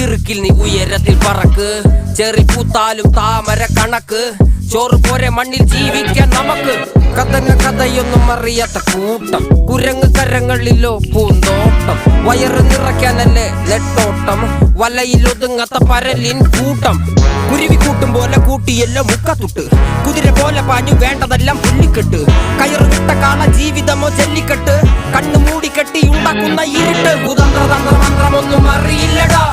ചിറുക്കിൽ നീ ഉയരത്തിൽ പറക്ക്. ചെറി പൂത്താലും താമര കണക്ക്. ചോറ് പോരെ മണ്ണിൽ ജീവിക്കാൻ നമുക്ക്. കഥയൊന്നും അറിയാത്ത കൂട്ടം. കുരങ്ങ് കരങ്ങളിലോ പൂന്തോട്ടം. വയറ് നിറയ്ക്കാനല്ലേ നെട്ടോട്ടം. വലയിൽ ഒതുങ്ങാത്ത പരലിൻ കൂട്ടം. കുരുവി കൂട്ടും പോലെ കൂട്ടിയെല്ലാം മുക്കത്തുട്ട്. കുതിര പോലെ പാഞ്ഞു വേണ്ടതെല്ലാം പുള്ളിക്കെട്ട്. കയറ് വിട്ട കാള ജീവിതമോ ജല്ലിക്കെട്ട്. കണ്ണു മൂടിക്കെട്ടി ഉണ്ടാക്കുന്ന ഇരുട്ട്. കുതന്ത്രതന്ത്രമന്ത്രമൊന്നും അറിയില്ലടാ.